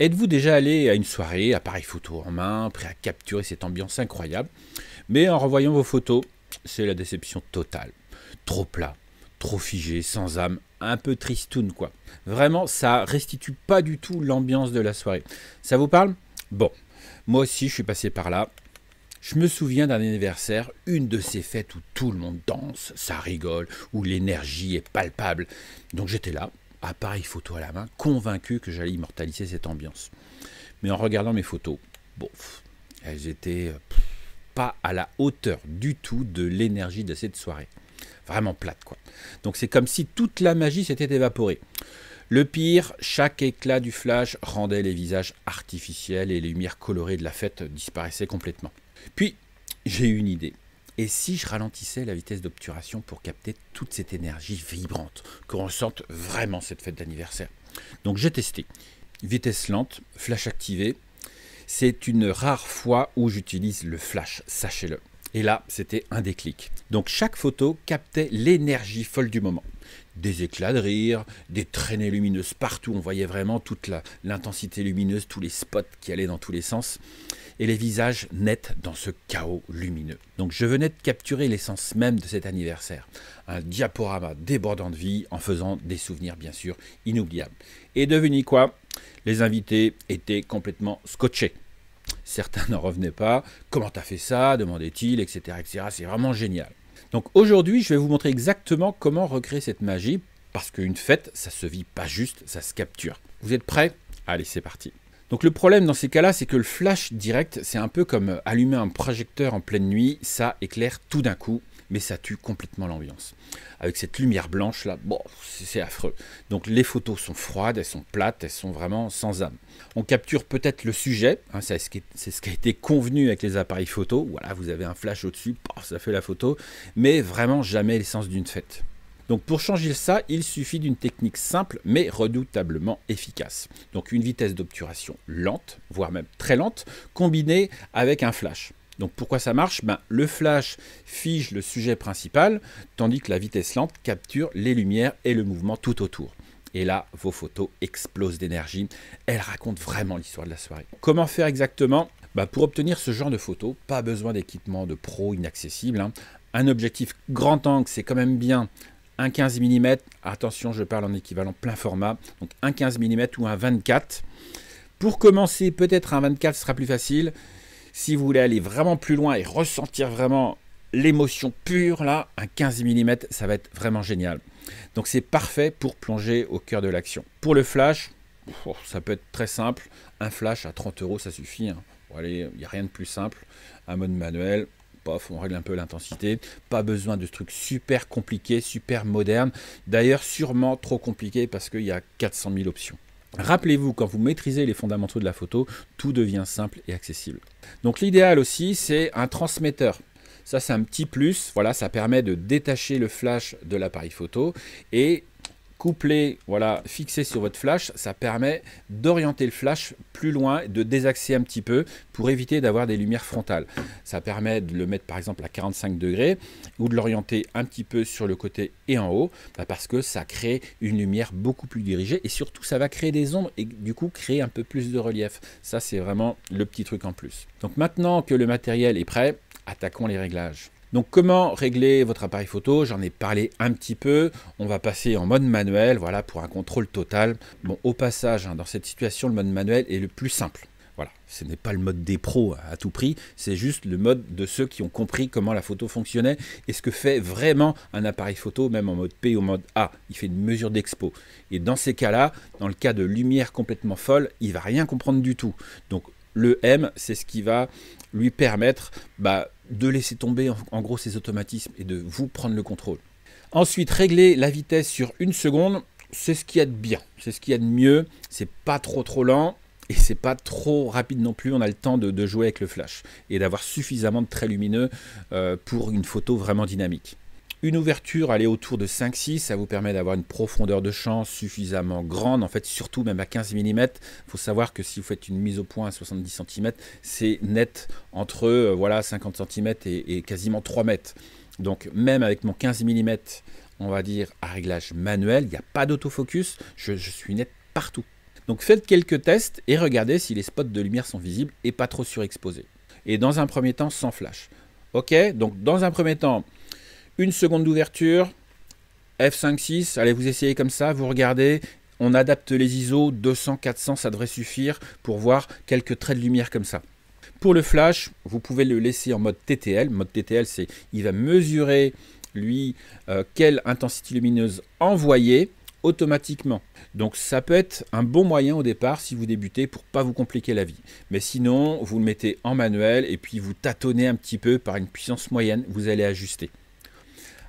Êtes-vous déjà allé à une soirée, appareil photo en main, prêt à capturer cette ambiance incroyable, mais en revoyant vos photos, c'est la déception totale. Trop plat, trop figé, sans âme, un peu tristoun quoi. Vraiment, ça restitue pas du tout l'ambiance de la soirée. Ça vous parle? Bon, moi aussi je suis passé par là. Je me souviens d'un anniversaire, une de ces fêtes où tout le monde danse, ça rigole, où l'énergie est palpable. Donc j'étais là, appareil photo à la main, convaincu que j'allais immortaliser cette ambiance. Mais en regardant mes photos, bon, elles étaient pas à la hauteur du tout de l'énergie de cette soirée. Vraiment plate quoi. Donc c'est comme si toute la magie s'était évaporée. Le pire, chaque éclat du flash rendait les visages artificiels et les lumières colorées de la fête disparaissaient complètement. Puis, j'ai eu une idée. Et si je ralentissais la vitesse d'obturation pour capter toute cette énergie vibrante, qu'on ressente vraiment cette fête d'anniversaire? Donc j'ai testé. Vitesse lente, flash activé. C'est une rare fois où j'utilise le flash, sachez-le. Et là, c'était un déclic. Donc chaque photo captait l'énergie folle du moment. Des éclats de rire, des traînées lumineuses partout, on voyait vraiment toute l'intensité lumineuse, tous les spots qui allaient dans tous les sens, et les visages nets dans ce chaos lumineux. Donc je venais de capturer l'essence même de cet anniversaire, un diaporama débordant de vie en faisant des souvenirs bien sûr inoubliables. Et devinez quoi? Les invités étaient complètement scotchés. Certains n'en revenaient pas. Comment t'as fait ça? Demandaient-ils, etc., etc. C'est vraiment génial. Donc aujourd'hui, je vais vous montrer exactement comment recréer cette magie, parce qu'une fête, ça se vit pas juste, ça se capture. Vous êtes prêts? Allez, c'est parti. Donc le problème dans ces cas-là, c'est que le flash direct, c'est un peu comme allumer un projecteur en pleine nuit, ça éclaire tout d'un coup, mais ça tue complètement l'ambiance. Avec cette lumière blanche là, bon, c'est affreux. Donc les photos sont froides, elles sont plates, elles sont vraiment sans âme. On capture peut-être le sujet, hein, c'est ce qui a été convenu avec les appareils photo. Voilà, vous avez un flash au-dessus, ça fait la photo, mais vraiment jamais l'essence d'une fête. Donc pour changer ça, il suffit d'une technique simple mais redoutablement efficace. Donc une vitesse d'obturation lente, voire même très lente, combinée avec un flash. Donc pourquoi ça marche? Le flash fige le sujet principal, tandis que la vitesse lente capture les lumières et le mouvement tout autour. Et là, vos photos explosent d'énergie. Elles racontent vraiment l'histoire de la soirée. Comment faire exactement? Pour obtenir ce genre de photos, pas besoin d'équipement de pro inaccessible, hein. Un objectif grand angle, c'est quand même bien. Un 15 mm, attention, je parle en équivalent plein format, donc un 15 mm ou un 24. Pour commencer, peut-être un 24 sera plus facile. Si vous voulez aller vraiment plus loin et ressentir vraiment l'émotion pure, là, un 15 mm, ça va être vraiment génial. Donc c'est parfait pour plonger au cœur de l'action. Pour le flash, ça peut être très simple. Un flash à 30 €, ça suffit, hein. Bon, allez, il n'y a rien de plus simple. Un mode manuel. On règle un peu l'intensité, pas besoin de trucs super compliqués, super modernes, d'ailleurs sûrement trop compliqués parce qu'il y a 400 000 options. Rappelez-vous, quand vous maîtrisez les fondamentaux de la photo, tout devient simple et accessible. Donc l'idéal aussi, c'est un transmetteur. Ça, c'est un petit plus, voilà, ça permet de détacher le flash de l'appareil photo et couplé, voilà, fixé sur votre flash, ça permet d'orienter le flash plus loin, de désaxer un petit peu pour éviter d'avoir des lumières frontales. Ça permet de le mettre par exemple à 45 degrés ou de l'orienter un petit peu sur le côté et en haut, parce que ça crée une lumière beaucoup plus dirigée et surtout ça va créer des ombres et du coup créer un peu plus de relief. Ça, c'est vraiment le petit truc en plus. Donc maintenant que le matériel est prêt, attaquons les réglages. Donc comment régler votre appareil photo? J'en ai parlé un petit peu. On va passer en mode manuel, voilà, pour un contrôle total. Bon, au passage, hein, dans cette situation, le mode manuel est le plus simple. Voilà, ce n'est pas le mode des pros à tout prix, c'est juste le mode de ceux qui ont compris comment la photo fonctionnait et ce que fait vraiment un appareil photo, même en mode P ou en mode A. Il fait une mesure d'expo. Et dans ces cas-là, dans le cas de lumière complètement folle, il ne va rien comprendre du tout. Donc le M, c'est ce qui va lui permettre de laisser tomber en gros ses automatismes et de vous prendre le contrôle. Ensuite, régler la vitesse sur 1 seconde, c'est ce qu'il y a de bien, c'est ce qu'il y a de mieux, c'est pas trop lent et c'est pas trop rapide non plus, on a le temps de jouer avec le flash et d'avoir suffisamment de traits lumineux pour une photo vraiment dynamique. Une ouverture, aller autour de 5-6, ça vous permet d'avoir une profondeur de champ suffisamment grande, en fait surtout même à 15 mm. Il faut savoir que si vous faites une mise au point à 70 cm, c'est net entre voilà, 50 cm et quasiment 3 mètres. Donc même avec mon 15 mm, on va dire à réglage manuel, il n'y a pas d'autofocus, je suis net partout. Donc faites quelques tests et regardez si les spots de lumière sont visibles et pas trop surexposés. Et dans un premier temps, sans flash. Ok, donc dans un premier temps, une seconde d'ouverture, f5.6, allez vous essayez comme ça, vous regardez, on adapte les ISO, 200, 400, ça devrait suffire pour voir quelques traits de lumière comme ça. Pour le flash, vous pouvez le laisser en mode TTL. Mode TTL, c'est il va mesurer, lui, quelle intensité lumineuse envoyer automatiquement. Donc ça peut être un bon moyen au départ si vous débutez pour pas vous compliquer la vie. Mais sinon, vous le mettez en manuel et puis vous tâtonnez un petit peu par une puissance moyenne, vous allez ajuster.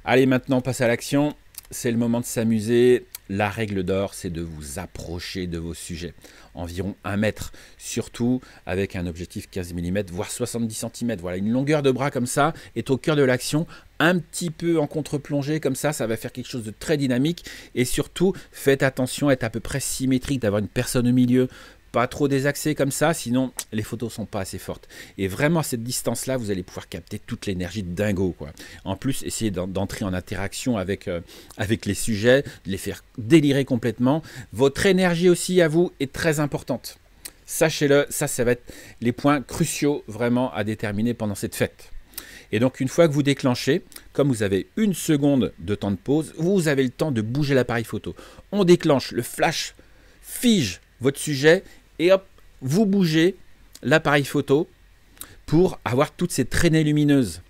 Allez, maintenant, on passe à l'action. C'est le moment de s'amuser. La règle d'or, c'est de vous approcher de vos sujets. Environ 1 mètre, surtout avec un objectif 15 mm, voire 70 cm. Voilà, une longueur de bras comme ça est au cœur de l'action. Un petit peu en contre-plongée, comme ça va faire quelque chose de très dynamique. Et surtout, faites attention à être à peu près symétrique, d'avoir une personne au milieu. Pas trop désaxé comme ça, sinon les photos sont pas assez fortes. Et vraiment à cette distance-là, vous allez pouvoir capter toute l'énergie de dingo, quoi. En plus, essayez d'entrer en interaction avec les sujets, de les faire délirer complètement. Votre énergie aussi à vous est très importante. Sachez-le, ça va être les points cruciaux vraiment à déterminer pendant cette fête. Et donc une fois que vous déclenchez, comme vous avez 1 seconde de temps de pause, vous avez le temps de bouger l'appareil photo. On déclenche, le flash fige votre sujet et hop, vous bougez l'appareil photo pour avoir toutes ces traînées lumineuses.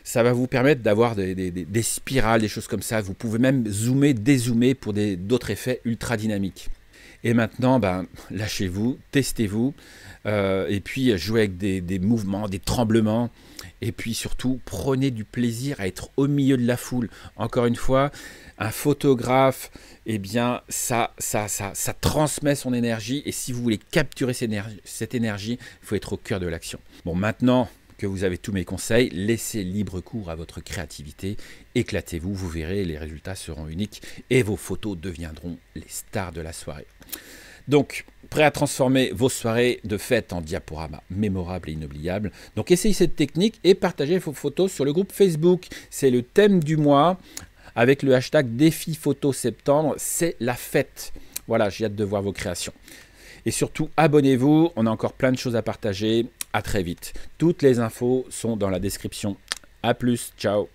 Ça va vous permettre d'avoir des spirales, des choses comme ça. Vous pouvez même zoomer, dézoomer pour d'autres effets ultra dynamiques. Et maintenant, lâchez-vous, testez-vous, et puis jouez avec des mouvements, des tremblements. Et puis surtout, prenez du plaisir à être au milieu de la foule. Encore une fois, un photographe, eh bien, ça transmet son énergie. Et si vous voulez capturer cette énergie, il faut être au cœur de l'action. Bon, maintenant que vous avez tous mes conseils, laissez libre cours à votre créativité. Éclatez-vous, vous verrez, les résultats seront uniques et vos photos deviendront les stars de la soirée. Donc, prêt à transformer vos soirées de fête en diaporamas mémorables et inoubliables. Donc, essayez cette technique et partagez vos photos sur le groupe Facebook. C'est le thème du mois avec le hashtag défi photo septembre. C'est la fête. Voilà, j'ai hâte de voir vos créations. Et surtout, abonnez-vous. On a encore plein de choses à partager. À très vite. Toutes les infos sont dans la description. À plus. Ciao.